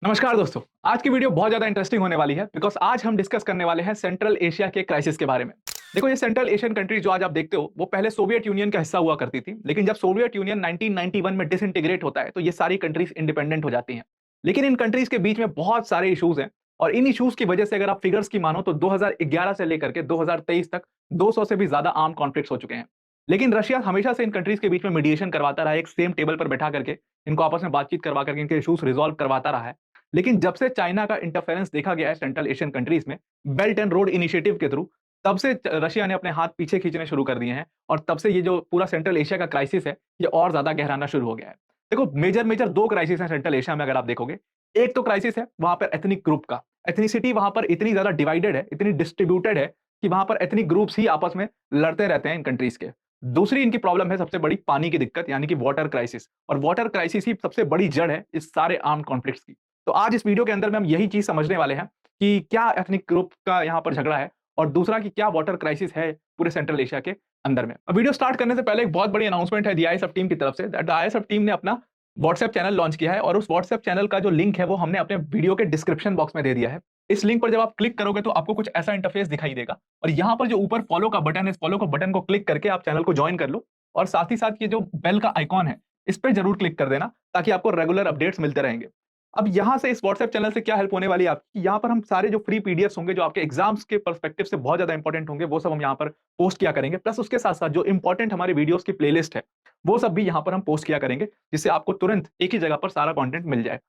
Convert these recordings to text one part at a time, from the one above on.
नमस्कार दोस्तों। आज की वीडियो बहुत ज्यादा इंटरेस्टिंग होने वाली है बिकॉज आज हम डिस्कस करने वाले हैं सेंट्रल एशिया के क्राइसिस के बारे में। देखो, ये सेंट्रल एशियन कंट्री जो आज आप देखते हो वो पहले सोवियत यूनियन का हिस्सा हुआ करती थी, लेकिन जब सोवियत यूनियन 1991 में डिसइंटीग्रेट होता है तो ये सारी कंट्रीज इंडिपेंडेंट हो जाती हैं। लेकिन इन कंट्रीज के बीच में बहुत सारे इश्यूज हैं और इन इश्यूज की वजह से अगर आप फिगर्स की मानो तो 2011 से लेकर के 2023 तक 200 से भी ज्यादा आर्म कॉन्फ्लिक्ट्स हो चुके हैं। लेकिन रशिया हमेशा से इन कंट्रीज के बीच में मीडिएशन करवाता रहा है, एक सेम टेबल पर बैठा करके इनको आपस में बातचीत करवा करके इनके इश्यूज रिजॉल्व करवाता रहा है। लेकिन जब से चाइना का इंटरफेरेंस देखा गया है सेंट्रल एशियन कंट्रीज में बेल्ट एंड रोड इनिशिएटिव के थ्रू, तब से रशिया ने अपने हाथ पीछे खींचने शुरू कर दिए हैं और तब से ये जो पूरा सेंट्रल एशिया का क्राइसिस है ये और ज्यादा गहराना शुरू हो गया है। देखो, मेजर मेजर दो क्राइसिस हैं सेंट्रल एशिया में अगर आप देखोगे। एक तो क्राइसिस है वहां पर एथनिक ग्रुप का। एथनिसिटी वहां पर इतनी ज्यादा डिवाइडेड है, इतनी डिस्ट्रीब्यूटेड है कि वहां पर एथनिक ग्रुप्स ही आपस में लड़ते रहते हैं इन कंट्रीज के। दूसरी इनकी प्रॉब्लम है सबसे बड़ी पानी की दिक्कत, यानी कि वाटर क्राइसिस, और वाटर क्राइसिस ही सबसे बड़ी जड़ है इस सारे आर्म्ड कॉन्फ्लिक्ट्स की। तो आज इस वीडियो के अंदर में हम यही चीज समझने वाले हैं कि क्या एथनिक ग्रुप का यहाँ पर झगड़ा है और दूसरा कि क्या वाटर क्राइसिस है पूरे सेंट्रल एशिया के अंदर में। अब वीडियो स्टार्ट करने से पहले एक बहुत बड़ी अनाउंसमेंट है दी आईएसएफ टीम की तरफ से। दैट आईएसएफ टीम ने अपना व्हाट्सएप चैनल लॉन्च किया है और उस व्हाट्सएप चैनल का जो लिंक है वो हमने अपने वीडियो के डिस्क्रिप्शन बॉक्स में दे दिया है। इस लिंक पर जब आप क्लिक करोगे तो आपको कुछ ऐसा इंटरफेस दिखाई देगा और यहाँ पर जो ऊपर फॉलो का बटन है, इस फॉलो का बटन को क्लिक करके आप चैनल को ज्वाइन कर लो और साथ ही साथ ये जो बेल का आइकॉन है इस पर जरूर क्लिक कर देना ताकि आपको रेगुलर अपडेट्स मिलते रहेंगे। अब यहाँ से इस व्हाट्सएप चैनल से क्या हेल्प होने वाली है आपकी, यहाँ पर हम सारे जो फ्री पीडीएफ्स होंगे जो आपके एग्जाम्स के पर्सपेक्टिव से बहुत ज्यादा इंपॉर्टेंट होंगे वो सब हम यहाँ पर पोस्ट किया करेंगे। प्लस उसके साथ साथ जो इंपॉर्टेंट हमारे वीडियोस की प्लेलिस्ट है वो सब भी यहाँ पर हम पोस्ट किया करेंगे, जिससे आपको तुरंत एक ही जगह पर सारा कंटेंट मिल जाए।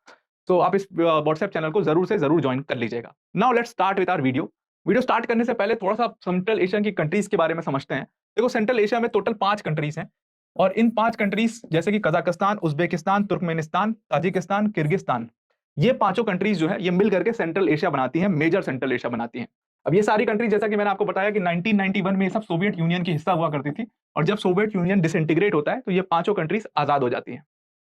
तो आप इस व्हाट्सएप चैनल को जरूर से जरूर ज्वाइन कर लीजिएगा। Now let's start with our video. Video start करने से पहले थोड़ा सा सेंट्रल एशिया की कंट्रीज के बारे में समझते हैं। देखो, सेंट्रल एशिया में टोटल 5 कंट्रीज हैं और इन 5 कंट्रीज जैसे कि Kazakhstan, Uzbekistan, Turkmenistan, Tajikistan, Kyrgyzstan, ये पांचों कंट्रीज जो है ये मिल करके सेंट्रल एशिया बनाती हैं, मेजर सेंट्रल एशिया बनाती हैं। अब ये सारी कंट्रीज जैसा कि मैंने आपको बताया कि 1991 में ये सब सोवियत यूनियन की हिस्सा हुआ करती थी और जब सोवियत यूनियन डिसइंटीग्रेट होता है तो ये पांचों कंट्रीज आजाद हो जाती हैं।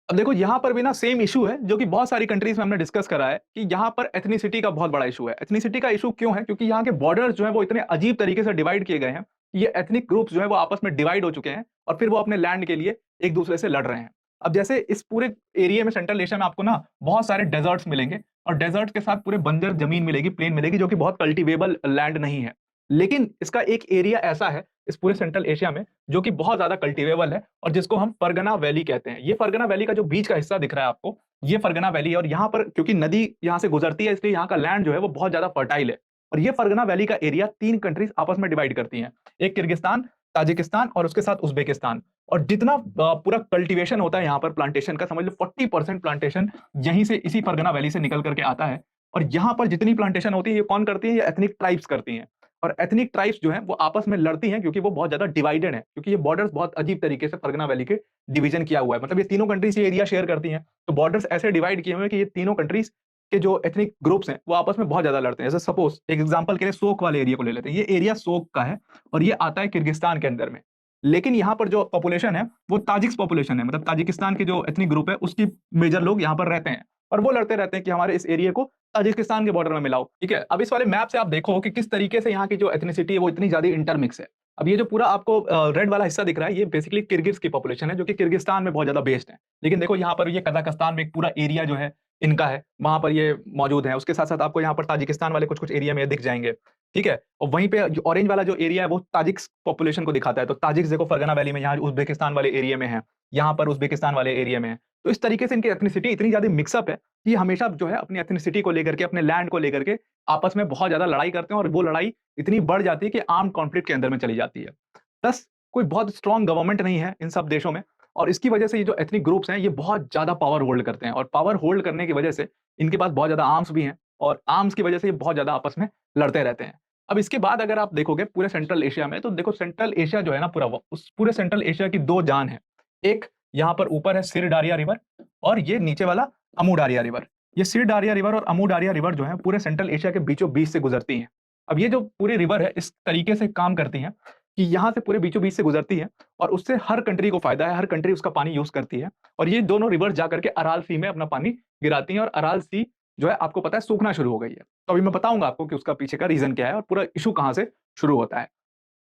अब देखो, यहाँ पर भी ना सेम इशू है जो कि बहुत सारी कंट्रीज में हमने डिस्कस करा है कि यहाँ पर एथनिसिटी का बहुत बड़ा इशू है। एथनिसिटी का इशू क्यों है? क्योंकि यहाँ के बॉर्डर्स जो है वो इतने अजीब तरीके से डिवाइड किए गए हैं कि ये एथनिक ग्रुप्स जो है वो आपस में डिवाइड हो चुके हैं और फिर वो अपने लैंड के लिए एक दूसरे से लड़ रहे हैं। अब जैसे इस पूरे एरिया में सेंट्रल एशिया में आपको ना बहुत सारे डेजर्ट्स मिलेंगे और डेजर्ट के साथ पूरे बंजर जमीन मिलेगी, प्लेन मिलेगी जो कि बहुत कल्टीवेबल लैंड नहीं है। लेकिन इसका एक एरिया ऐसा है इस पूरे सेंट्रल एशिया में जो कि बहुत ज्यादा कल्टीवेबल है और जिसको हम फरगना वैली कहते हैं। ये फरगना वैली का जो बीच का हिस्सा दिख रहा है आपको, ये फरगना वैली है और यहाँ पर क्योंकि नदी यहाँ से गुजरती है इसलिए यहाँ का लैंड जो है वो बहुत ज्यादा फर्टाइल है। और ये फरगना वैली का एरिया 3 कंट्रीज आपस में डिवाइड करती हैं, एक किर्गिस्तान, ताजिकिस्तान और उसके साथ उज्बेकिस्तान। और जितना पूरा कल्टीवेशन होता है यहाँ पर प्लांटेशन का, समझ लो 40% प्लांटेशन यहीं से इसी फरगना वैली से निकल करके आता है। और यहाँ पर जितनी प्लांटेशन होती है ये कौन करती है? ये एथनिक ट्राइब्स करती हैं। और एथनिक ट्राइब्स जो हैं वो आपस में लड़ती हैं क्योंकि वो बहुत ज्यादा डिवाइडेड है, क्योंकि ये बॉर्डर्स बहुत अजीब तरीके से फरगना वैली के डिवीजन किया हुआ है। मतलब ये तीनों कंट्रीज ये एरिया शेयर करती हैं, तो बॉर्डर्स ऐसे डिवाइड किए हुए हैं कि ये तीनों कंट्रीज के जो एथनिक ग्रुप्स हैं वो आपस में बहुत ज्यादा लड़ते हैं। जैसे सपोज एक एग्जांपल के लिए सोक वाले एरिया को ले लेते हैं। ये एरिया सोक का है और ये आता है किर्गिस्तान के अंदर में। लेकिन यहाँ पर जो पॉपुलेशन है वो ताजिक्स पॉपुलेशन है, मतलब ताजिकिस्तान की जो एथनिक ग्रुप है उसकी मेजर लोग यहाँ पर रहते हैं और वो लड़ते रहते हैं कि हमारे इस एरिया को ताजिकिस्तान के बॉर्डर में मिलाओ। ठीक है, अब इस वाले मैप से आप देखो कि किस तरीके से यहाँ की जो एथनिसिटी है वो इतनी ज्यादा इंटरमिक्स है। अब ये जो पूरा आपको रेड वाला हिस्सा दिख रहा है ये बेसिकली किर्गिज की पॉपुलेशन है जो कि किर्गिस्तान में बहुत ज्यादा बेस्ड है। लेकिन देखो यहाँ पर ये कजाकिस्तान में एक पूरा एरिया जो है इनका है, वहां पर ये मौजूद है। उसके साथ साथ आपको यहाँ पर ताजिकिस्तान वाले कुछ कुछ एरिया में दिख जाएंगे। ठीक है, और वहीं पे ऑरेंज वाला जो एरिया है वो ताजिक्स पॉपुलेशन को दिखाता है। तो ताजिक्स देखो फरगना वैली में, यहाँ उज्बेकिस्तान वाले एरिया में है, यहाँ पर उज्बेकिस्तान वाले एरिया में है। तो इस तरीके से इनकी एथनिसिटी इतनी ज्यादा मिक्सअप है कि हमेशा जो है अपनी एथनिसिटी को लेकर के, अपने लैंड को लेकर के आपस में बहुत ज्यादा लड़ाई करते हैं और वो लड़ाई इतनी बढ़ जाती है कि आर्म कॉन्फ्लिक्ट के अंदर में चली जाती है। प्लस कोई बहुत स्ट्रांग गवर्नमेंट नहीं है इन सब देशों में और इसकी वजह से ये जो एथनिक ग्रुप्स हैं ये बहुत ज्यादा पावर होल्ड करते हैं और पावर होल्ड करने की वजह से इनके पास बहुत ज्यादा आर्म्स भी हैं और आर्म्स की वजह से ये बहुत ज्यादा आपस में लड़ते रहते हैं। अब इसके बाद अगर आप देखोगे पूरे सेंट्रल एशिया में, तो देखो सेंट्रल एशिया जो है ना पूरा, उस पूरे सेंट्रल एशिया की 2 जान है। एक यहाँ पर ऊपर है सिर डारिया रिवर और ये नीचे वाला अमू डारिया रिवर। ये सिर डारिया रिवर और अमू डारिया रिवर जो है पूरे सेंट्रल एशिया के बीचों बीच से गुजरती हैं। अब ये जो पूरी रिवर है इस तरीके से काम करती हैं कि यहाँ से पूरे बीचों बीच से गुजरती है और उससे हर कंट्री को फायदा है, हर कंट्री उसका पानी यूज करती है। और ये दोनों रिवर जा करके अराल सी में अपना पानी गिराती हैं और अराल सी जो है आपको पता है सूखना शुरू हो गई है। तो अभी मैं बताऊंगा आपको कि उसका पीछे का रीजन क्या है और पूरा इशू कहाँ से शुरू होता है।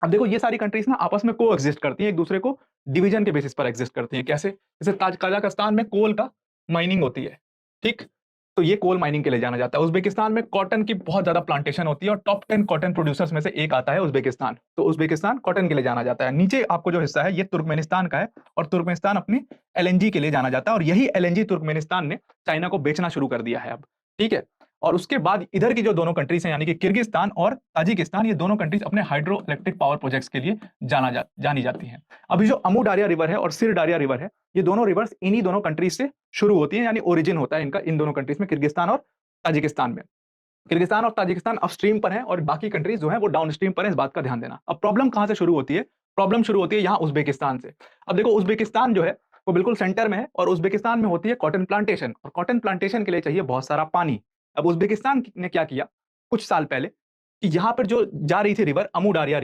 अब देखो, ये सारी कंट्रीज ना आपस में को एग्जिस्ट करती हैं, एक दूसरे को डिवीजन के बेसिस पर एग्जिस्ट करती हैं। कैसे? जैसे कजाकिस्तान में कोल का माइनिंग होती है। ठीक, तो ये कोल माइनिंग के लिए जाना जाता है। उज़्बेकिस्तान में कॉटन की बहुत ज़्यादा प्लांटेशन होती है और टॉप 10 कॉटन प्रोड्यूसर्स में से एक आता है उज़्बेकिस्तान। तो उज़्बेकिस्तान कॉटन के लिए जाना जाता है। नीचे आपको जो हिस्सा है ये तुर्कमेनिस्तान का है और तुर्कमेनिस्तान अपनी एलएनजी के लिए जाना जाता है और यही एलएनजी तुर्कमेनिस्तान ने चाइना को बेचना शुरू कर दिया है अब, ठीक है? और उसके बाद इधर की जो दोनों कंट्रीज़ हैं यानी कि किर्गिस्तान और ताजिकिस्तान, ये दोनों कंट्रीज़ अपने हाइड्रो इलेक्ट्रिक पावर प्रोजेक्ट्स के लिए जानी जाती हैं। अभी जो अमू दारिया रिवर है और सिर दारिया रिवर है, ये दोनों रिवर्स इन्हीं दोनों कंट्रीज़ से शुरू होती हैं, यानी ओरिजिन होता है इनका इन दोनों कंट्रीज़ में, किर्गिस्तान और ताजिकिस्तान में। किर्गिस्तान और ताजिकिस्तान अपस्ट्रीम पर हैं और बाकी कंट्रीज़ जो हैं वो डाउनस्ट्रीम पर हैं, इस बात का ध्यान देना। अब प्रॉब्लम कहाँ से शुरू होती है? प्रॉब्लम शुरू होती है यहाँ उज़्बेकिस्तान से। अब देखो उज़्बेकिस्तान जो है वो बिल्कुल सेंटर में है और उज़्बेकिस्तान में होती है कॉटन प्लांटेशन और कॉटन प्लांटेशन के लिए चाहिए बहुत सारा पानी। अब उज़्बेकिस्तान ने क्या किया कुछ साल पहले कि यहाँ पर जो जा रही थी रिवर अमू दारिया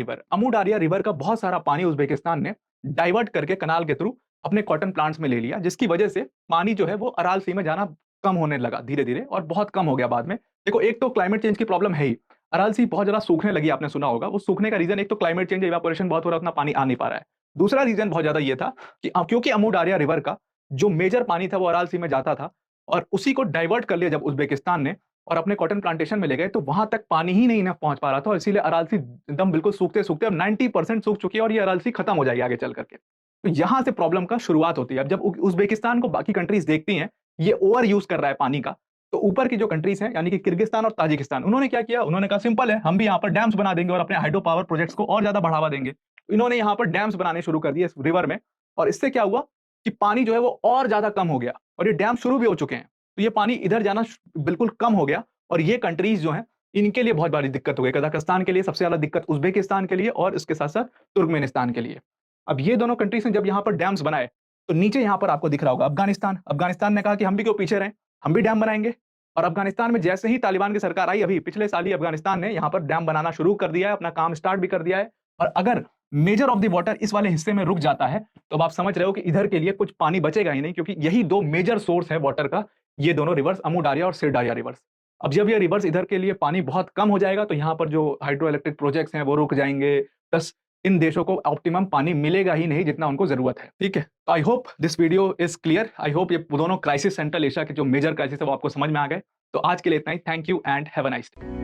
रिवर का बहुत सारा पानी उज़्बेकिस्तान ने डाइवर्ट करके कनाल के थ्रू अपने कॉटन प्लांट्स में ले लिया, जिसकी वजह से पानी जो है वो अराल सी में जाना कम होने लगा धीरे-धीरे और बहुत कम हो गया बाद में। देखो एक तो क्लाइमेट चेंज की प्रॉब्लम है ही। अराल सी बहुत ज़्यादा सूखने लगी, आपने सुना होगा। वो सूखने का रीज़न एक तो क्लाइमेट चेंज, इवापोरेशन बहुत हो रहा है, उतना पानी आ नहीं पा रहा है। दूसरा रीज़न बहुत ज़्यादा ये था कि क्योंकि अमू दारिया रिवर का जो मेजर पानी था वो अराल सी में जाता था और उसी को डाइवर्ट कर लिया जब उज़्बेकिस्तान ने और अपने कॉटन प्लांटेशन में ले गए, तो वहाँ तक पानी ही नहीं ना पहुँच पा रहा था और इसीलिए अराल सी एकदम बिल्कुल सूखते-सूखते अब 90% सूख चुकी है और ये अराल सी खत्म हो जाएगी आगे चल करके। तो यहाँ से प्रॉब्लम का शुरुआत होती है। अब जब उज़्बेकिस्तान को बाकी कंट्रीज़ देखती हैं, ये ओवर यूज़ कर रहा है पानी का, तो ऊपर की जो कंट्रीज़ हैं, यानी कि किर्गिस्तान और ताजिकिस्तान, उन्होंने क्या किया? उन्होंने कहा सिंपल है, हम भी यहाँ पर डैम्स बना देंगे और अपने हाइड्रो पावर प्रोजेक्ट्स को और ज़्यादा बढ़ावा देंगे। इन्होंने यहाँ पर डैम्स बनाने शुरू कर दिए इस रिवर में और इससे क्या हुआ कि पानी जो है वो और ज़्यादा कम हो गया और ये डैम शुरू भी हो चुके हैं। तो ये पानी इधर जाना बिल्कुल कम हो गया और ये कंट्रीज़ जो हैं, इनके लिए बहुत बड़ी दिक्कत हो गई। कज़ाकिस्तान के लिए सबसे ज़्यादा दिक्कत, उज़्बेकिस्तान के लिए और इसके साथ-साथ तुर्कमेनिस्तान के लिए। अब ये दोनों कंट्रीज़ ने जब यहाँ पर डैम्स बनाए, तो नीचे यहाँ पर आपको दिख रहा होगा अफ़गानिस्तान। अफ़गानिस्तान ने कहा कि हम भी क्यों पीछे रहें, हम भी डैम बनाएँगे। और अफ़गानिस्तान में जैसे ही तालिबान की सरकार आई, अभी पिछले साल ही अफ़गानिस्तान ने यहाँ पर डैम बनाना शुरू कर दिया है, अपना काम स्टार्ट भी कर दिया है। और अगर मेजर ऑफ द वाटर इस वाले हिस्से में रुक जाता है, तो अब आप समझ रहे हो कि इधर के लिए कुछ पानी बचेगा ही नहीं, क्योंकि यही 2 मेजर सोर्स है वाटर का, ये दोनों रिवर्स अमू दारिया और सिर दारिया रिवर्स। अब जब ये रिवर्स इधर के लिए पानी बहुत कम हो जाएगा, तो यहाँ पर जो हाइड्रो इलेक्ट्रिक प्रोजेक्ट्स हैं वो रुक जाएँगे, प्लस इन देशों को ऑप्टिमम पानी मिलेगा ही नहीं जितना उनको ज़रूरत है, ठीक है? I hope this video is clear. I hope ये दोनों क्राइसिस सेंट्रल एशिया के जो मेजर क्राइसिस है वो आपको समझ में आ गए। तो आज के लिए इतना ही। Thank you and have a nice day.